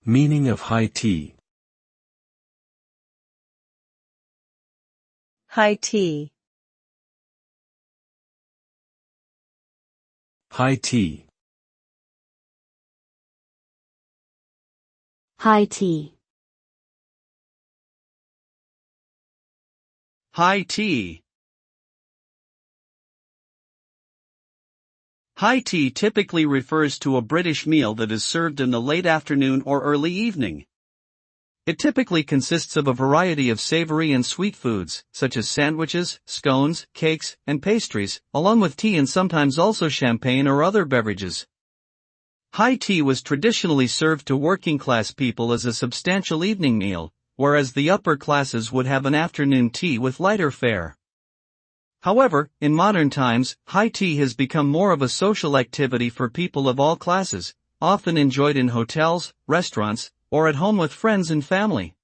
Meaning of high tea. High tea. High tea. High tea. High tea. High tea typically refers to a British meal that is served in the late afternoon or early evening. It typically consists of a variety of savory and sweet foods, such as sandwiches, scones, cakes, and pastries, along with tea and sometimes also champagne or other beverages. High tea was traditionally served to working-class people as a substantial evening meal, whereas the upper classes would have an afternoon tea with lighter fare. However, in modern times, high tea has become more of a social activity for people of all classes, often enjoyed in hotels, restaurants, or at home with friends and family.